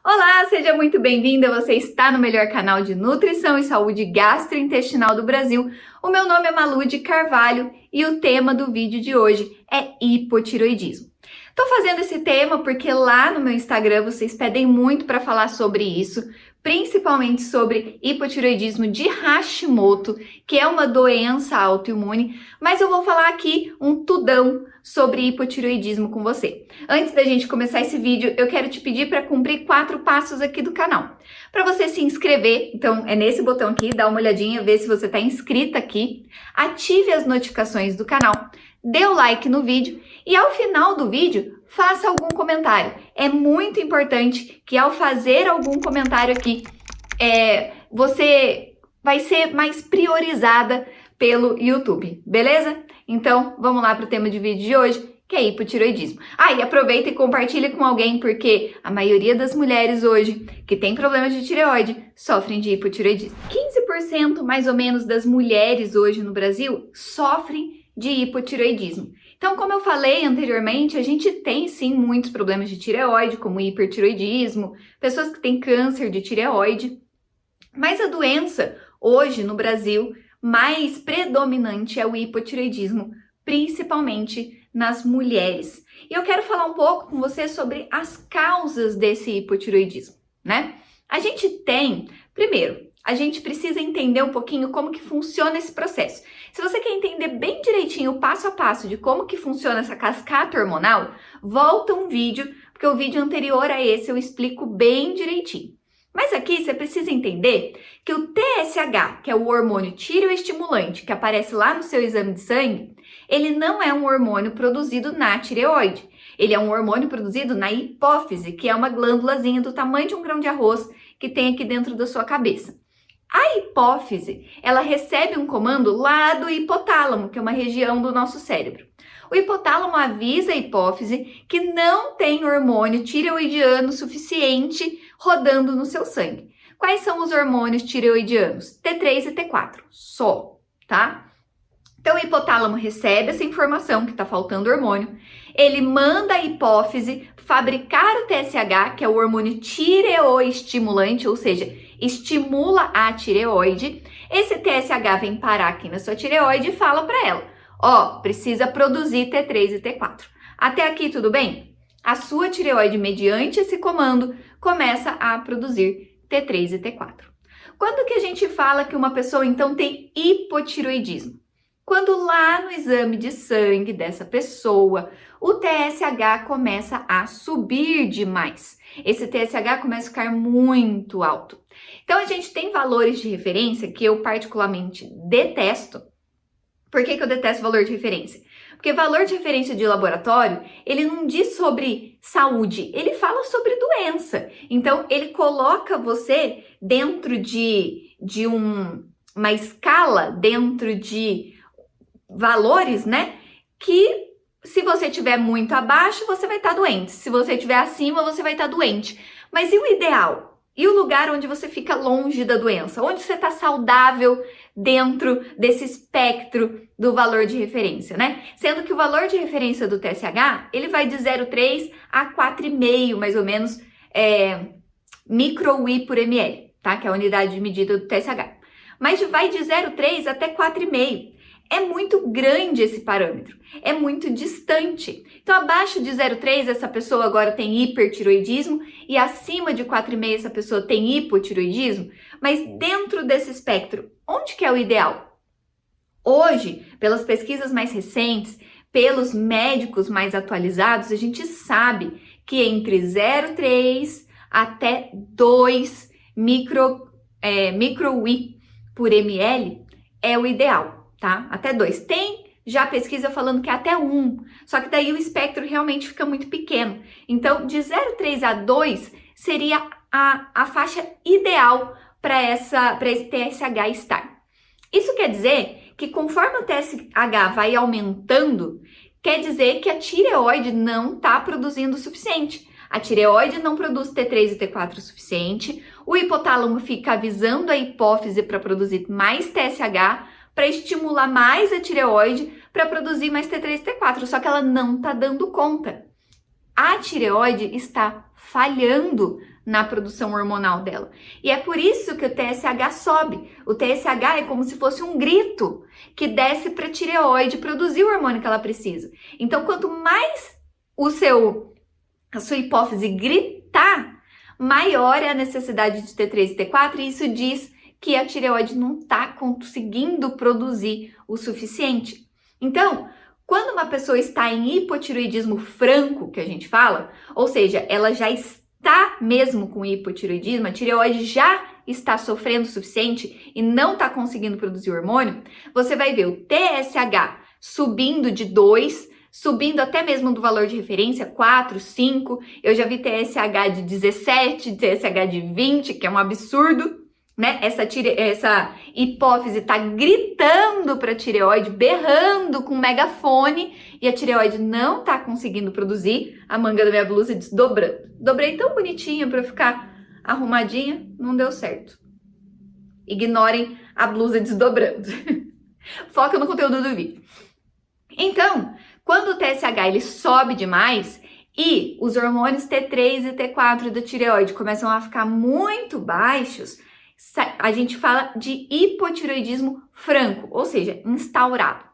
Olá, seja muito bem-vinda. Você está no melhor canal de nutrição e saúde gastrointestinal do Brasil. O meu nome é Malu de Carvalho e o tema do vídeo de hoje é hipotireoidismo. Estou fazendo esse tema porque lá no meu Instagram vocês pedem muito para falar sobre isso, principalmente sobre hipotireoidismo de Hashimoto, que é uma doença autoimune, mas eu vou falar aqui um tudão sobre hipotireoidismo com você. Antes da gente começar esse vídeo, eu quero te pedir para cumprir 4 passos aqui do canal. Para você se inscrever, então é nesse botão aqui, dá uma olhadinha, vê se você está inscrita aqui, ative as notificações do canal, dê o like no vídeo e ao final do vídeo, faça algum comentário. É muito importante que ao fazer algum comentário aqui, você vai ser mais priorizada pelo YouTube, beleza? Então, vamos lá para o tema de vídeo de hoje, que é hipotireoidismo. E aproveita e compartilha com alguém, porque a maioria das mulheres hoje que tem problemas de tireoide sofrem de hipotireoidismo. 15% mais ou menos das mulheres hoje no Brasil sofrem de hipotireoidismo. Então, como eu falei anteriormente, a gente tem sim muitos problemas de tireoide, como hipertireoidismo, pessoas que têm câncer de tireoide, mas a doença hoje no Brasil mais predominante é o hipotireoidismo, principalmente nas mulheres. E eu quero falar um pouco com você sobre as causas desse hipotireoidismo, né? Primeiro, a gente precisa entender um pouquinho como que funciona esse processo. Se você quer entender bem direitinho o passo a passo de como que funciona essa cascata hormonal, volta um vídeo, porque o vídeo anterior a esse eu explico bem direitinho. Mas aqui você precisa entender que o TSH, que é o hormônio tireoestimulante, que aparece lá no seu exame de sangue, ele não é um hormônio produzido na tireoide. Ele é um hormônio produzido na hipófise, que é uma glândulazinha do tamanho de um grão de arroz que tem aqui dentro da sua cabeça. A hipófise, ela recebe um comando lá do hipotálamo, que é uma região do nosso cérebro. O hipotálamo avisa a hipófise que não tem hormônio tireoidiano suficiente rodando no seu sangue. Quais são os hormônios tireoidianos? T3 e T4, só, tá? Então, o hipotálamo recebe essa informação que está faltando hormônio, ele manda a hipófise fabricar o TSH, que é o hormônio tireoestimulante, ou seja, estimula a tireoide. Esse TSH vem parar aqui na sua tireoide e fala para ela, precisa produzir T3 e T4. Até aqui tudo bem? A sua tireoide, mediante esse comando, começa a produzir T3 e T4. Quando que a gente fala que uma pessoa então tem hipotireoidismo? Quando lá no exame de sangue dessa pessoa, o TSH começa a subir demais. Esse TSH começa a ficar muito alto. Então, a gente tem valores de referência que eu particularmente detesto. Por que eu detesto valor de referência? Porque valor de referência de laboratório, ele não diz sobre saúde, ele fala sobre doença. Então, ele coloca você dentro de uma escala, dentro de valores, né? Que se você estiver muito abaixo, você vai estar doente. Se você estiver acima, você vai estar doente. Mas e o ideal? E o lugar onde você fica longe da doença? Onde você está saudável dentro desse espectro do valor de referência, né? Sendo que o valor de referência do TSH, ele vai de 0,3 a 4,5, mais ou menos, micro-Ui por ml, tá? Que é a unidade de medida do TSH. Mas vai de 0,3 até 4,5. É muito grande esse parâmetro, é muito distante. Então, abaixo de 0,3, essa pessoa agora tem hipertireoidismo e acima de 4,5, essa pessoa tem hipotireoidismo. Mas dentro desse espectro, onde que é o ideal? Hoje, pelas pesquisas mais recentes, pelos médicos mais atualizados, a gente sabe que entre 0,3 até 2 micro-Ui por ml é o ideal. Tá? Até 2. Tem já pesquisa falando que é até 1, só que daí o espectro realmente fica muito pequeno. Então, de 0,3 a 2 seria a faixa ideal para esse TSH estar. Isso quer dizer que conforme o TSH vai aumentando, quer dizer que a tireoide não está produzindo o suficiente. A tireoide não produz T3 e T4 o suficiente, o hipotálamo fica avisando a hipófise para produzir mais TSH, para estimular mais a tireoide para produzir mais T3 e T4, só que ela não está dando conta. A tireoide está falhando na produção hormonal dela. E é por isso que o TSH sobe. O TSH é como se fosse um grito que desce para a tireoide produzir o hormônio que ela precisa. Então, quanto mais a sua hipófise gritar, maior é a necessidade de T3 e T4, e isso diz que a tireoide não está conseguindo produzir o suficiente. Então, quando uma pessoa está em hipotireoidismo franco, que a gente fala, ou seja, ela já está mesmo com hipotireoidismo, a tireoide já está sofrendo o suficiente e não está conseguindo produzir hormônio, você vai ver o TSH subindo de 2, subindo até mesmo do valor de referência, 4, 5, eu já vi TSH de 17, TSH de 20, que é um absurdo, né? Essa hipófise está gritando para a tireoide, berrando com megafone, e a tireoide não está conseguindo produzir, a manga da minha blusa desdobrando. Dobrei tão bonitinha para ficar arrumadinha, não deu certo. Ignorem a blusa desdobrando. Foca no conteúdo do vídeo. Então, quando o TSH ele sobe demais e os hormônios T3 e T4 da tireoide começam a ficar muito baixos, a gente fala de hipotireoidismo franco, ou seja, instaurado.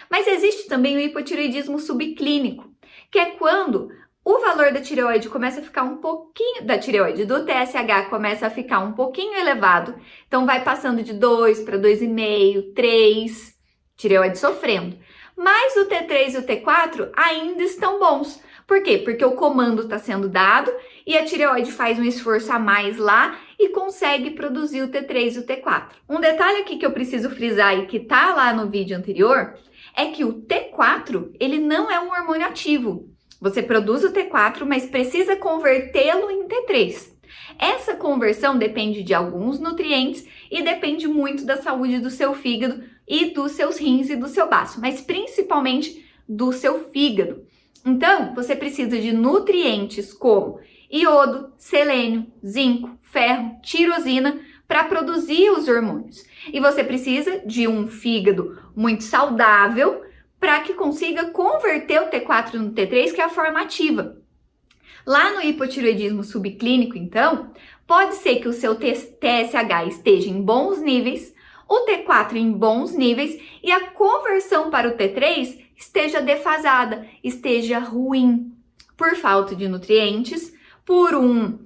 Mas existe também o hipotireoidismo subclínico, que é quando o valor da tireoide começa a ficar um pouquinho, do TSH começa a ficar um pouquinho elevado, então vai passando de 2 para 2,5, 3, tireoide sofrendo. Mas o T3 e o T4 ainda estão bons. Por quê? Porque o comando está sendo dado e a tireoide faz um esforço a mais lá e consegue produzir o T3 e o T4. Um detalhe aqui que eu preciso frisar e que tá lá no vídeo anterior é que o T4, ele não é um hormônio ativo. Você produz o T4, mas precisa convertê-lo em T3. Essa conversão depende de alguns nutrientes e depende muito da saúde do seu fígado e dos seus rins e do seu baço, mas principalmente do seu fígado. Então, você precisa de nutrientes como iodo, selênio, zinco, ferro, tirosina para produzir os hormônios. E você precisa de um fígado muito saudável para que consiga converter o T4 no T3, que é a forma ativa. Lá no hipotireoidismo subclínico, então, pode ser que o seu TSH esteja em bons níveis, o T4 em bons níveis e a conversão para o T3 esteja defasada, esteja ruim, por falta de nutrientes, por um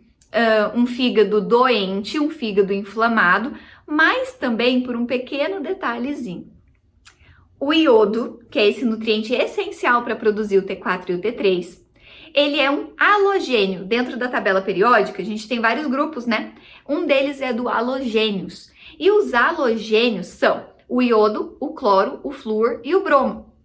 fígado doente, um fígado inflamado, mas também por um pequeno detalhezinho. O iodo, que é esse nutriente essencial para produzir o T4 e o T3, ele é um halogênio. Dentro da tabela periódica, a gente tem vários grupos, né? Um deles é do halogênios. E os halogênios são o iodo, o cloro, o flúor e o bromo.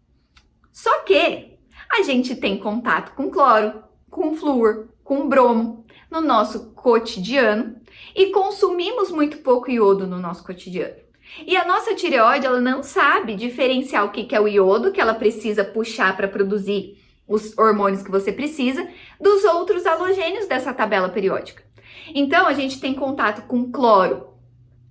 Só que a gente tem contato com cloro, com flúor, com bromo no nosso cotidiano e consumimos muito pouco iodo no nosso cotidiano. E a nossa tireoide, ela não sabe diferenciar o que é o iodo que ela precisa puxar para produzir os hormônios que você precisa dos outros halogênios dessa tabela periódica. Então, a gente tem contato com cloro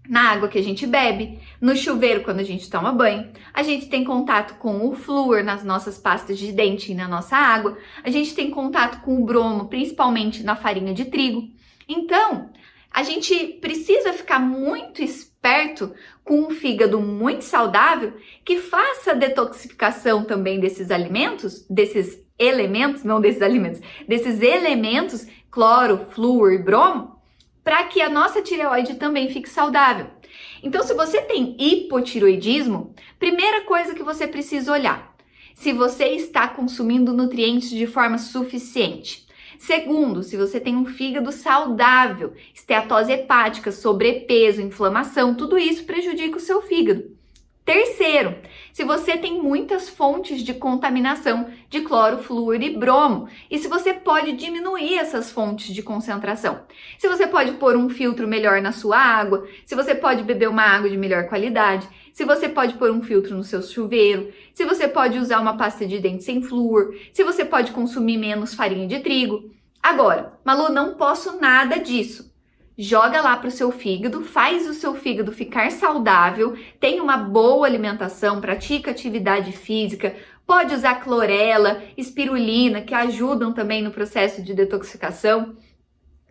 na água que a gente bebe, no chuveiro quando a gente toma banho, a gente tem contato com o flúor nas nossas pastas de dente e na nossa água, a gente tem contato com o bromo, principalmente na farinha de trigo. Então, a gente precisa ficar muito esperto com um fígado muito saudável que faça a detoxificação também desses elementos, cloro, flúor e bromo, para que a nossa tireoide também fique saudável. Então, se você tem hipotireoidismo, primeira coisa que você precisa olhar, se você está consumindo nutrientes de forma suficiente. Segundo, se você tem um fígado saudável, esteatose hepática, sobrepeso, inflamação, tudo isso prejudica o seu fígado. Terceiro, se você tem muitas fontes de contaminação de cloro, flúor e bromo, e se você pode diminuir essas fontes de concentração. Se você pode pôr um filtro melhor na sua água, se você pode beber uma água de melhor qualidade, se você pode pôr um filtro no seu chuveiro, se você pode usar uma pasta de dente sem flúor, se você pode consumir menos farinha de trigo. Agora, Malu, não posso nada disso. Joga lá para o seu fígado, faz o seu fígado ficar saudável, tenha uma boa alimentação, pratica atividade física, pode usar clorela, espirulina, que ajudam também no processo de detoxificação,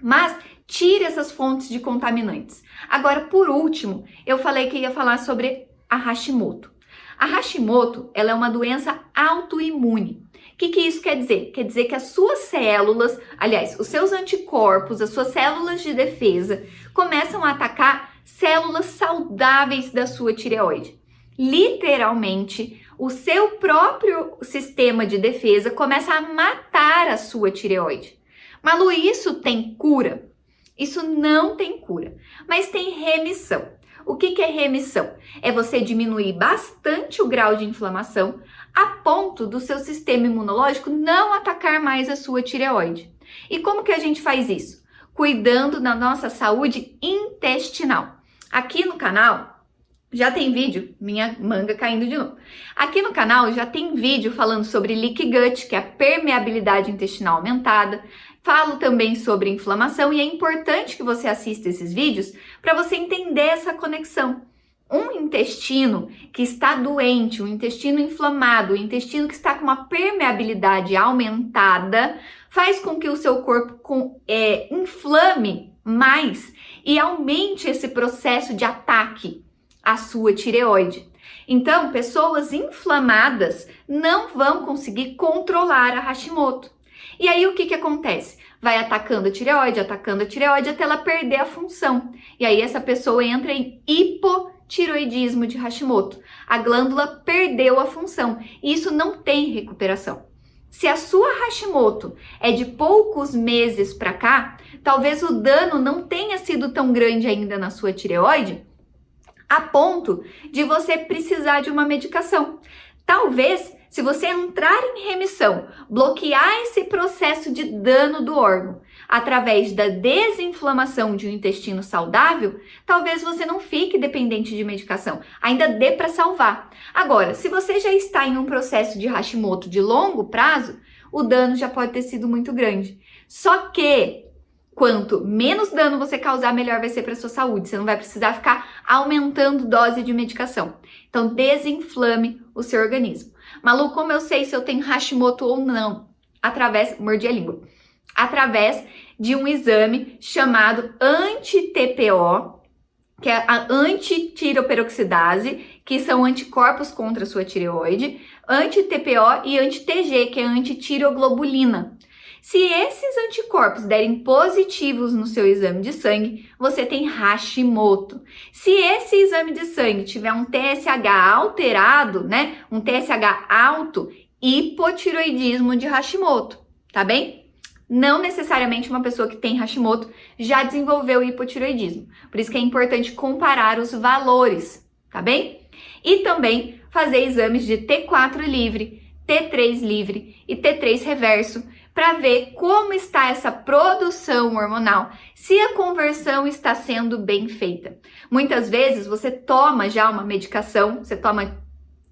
mas Tire essas fontes de contaminantes. Agora, por último, eu falei que ia falar sobre a Hashimoto. A Hashimoto, ela é uma doença autoimune. O que isso quer dizer? Quer dizer que as suas células, aliás, os seus anticorpos, as suas células de defesa, começam a atacar células saudáveis da sua tireoide. Literalmente, o seu próprio sistema de defesa começa a matar a sua tireoide. Malu, isso tem cura? Isso não tem cura, mas tem remissão. O que é remissão? É você diminuir bastante o grau de inflamação a ponto do seu sistema imunológico não atacar mais a sua tireoide. E como que a gente faz isso? Cuidando da nossa saúde intestinal. Aqui no canal já tem vídeo, minha manga caindo de novo. Aqui no canal já tem vídeo falando sobre leaky gut, que é a permeabilidade intestinal aumentada. Falo também sobre inflamação e é importante que você assista esses vídeos para você entender essa conexão. Um intestino que está doente, um intestino inflamado, um intestino que está com uma permeabilidade aumentada, faz com que o seu corpo inflame mais e aumente esse processo de ataque à sua tireoide. Então, pessoas inflamadas não vão conseguir controlar a Hashimoto. E aí o que acontece? Vai atacando a tireoide até ela perder a função. E aí essa pessoa entra em hipotireoidismo de Hashimoto. A glândula perdeu a função e isso não tem recuperação. Se a sua Hashimoto é de poucos meses para cá, talvez o dano não tenha sido tão grande ainda na sua tireoide, a ponto de você precisar de uma medicação. Talvez, se você entrar em remissão, bloquear esse processo de dano do órgão através da desinflamação de um intestino saudável, talvez você não fique dependente de medicação, ainda dê para salvar. Agora, se você já está em um processo de Hashimoto de longo prazo, o dano já pode ter sido muito grande. Só que quanto menos dano você causar, melhor vai ser para sua saúde. Você não vai precisar ficar aumentando dose de medicação. Então, desinflame o seu organismo. Malu, como eu sei se eu tenho Hashimoto ou não? Mordi a língua. Através de um exame chamado anti-TPO, que é a antitiroperoxidase, que são anticorpos contra a sua tireoide, anti-TPO e anti-TG, que é a antitireoglobulina. Se esses anticorpos derem positivos no seu exame de sangue, você tem Hashimoto. Se esse exame de sangue tiver um TSH alterado, um TSH alto, hipotireoidismo de Hashimoto, tá bem? Não necessariamente uma pessoa que tem Hashimoto já desenvolveu hipotireoidismo. Por isso que é importante comparar os valores, tá bem? E também fazer exames de T4 livre, T3 livre e T3 reverso, para ver como está essa produção hormonal, se a conversão está sendo bem feita. Muitas vezes você toma já uma medicação, você toma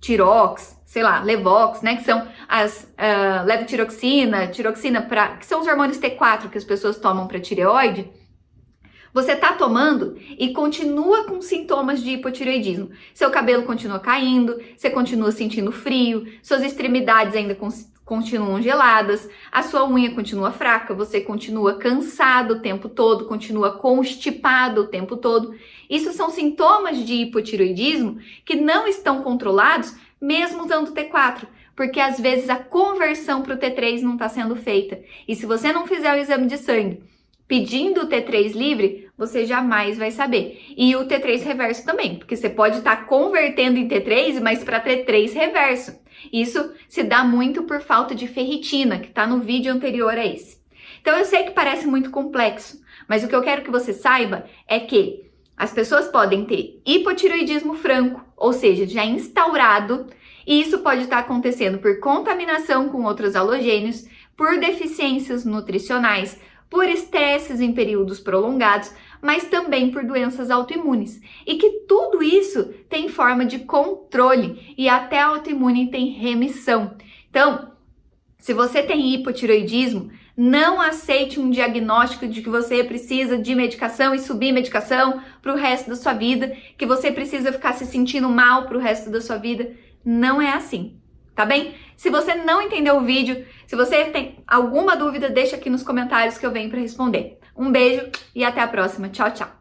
Tirox, Levox, que são as levotiroxina, que são os hormônios T4 que as pessoas tomam para tireoide. Você tá tomando e continua com sintomas de hipotireoidismo. Seu cabelo continua caindo, você continua sentindo frio, suas extremidades ainda continuam geladas, a sua unha continua fraca, você continua cansado o tempo todo, continua constipado o tempo todo. Isso são sintomas de hipotireoidismo que não estão controlados mesmo usando o T4, porque às vezes a conversão para o T3 não está sendo feita. E se você não fizer o exame de sangue pedindo o T3 livre, você jamais vai saber. E o T3 reverso também, porque você pode estar convertendo em T3, mas para T3 reverso. Isso se dá muito por falta de ferritina, que está no vídeo anterior a esse. Então eu sei que parece muito complexo, mas o que eu quero que você saiba é que as pessoas podem ter hipotireoidismo franco, ou seja, já instaurado, e isso pode estar acontecendo por contaminação com outros halogênios, por deficiências nutricionais, por estresses em períodos prolongados, mas também por doenças autoimunes. E que tudo isso tem forma de controle e até a autoimune tem remissão. Então, se você tem hipotireoidismo, não aceite um diagnóstico de que você precisa de medicação e subir medicação para o resto da sua vida, que você precisa ficar se sentindo mal para o resto da sua vida. Não é assim. Tá bem? Se você não entendeu o vídeo, se você tem alguma dúvida, deixa aqui nos comentários que eu venho para responder. Um beijo e até a próxima. Tchau, tchau!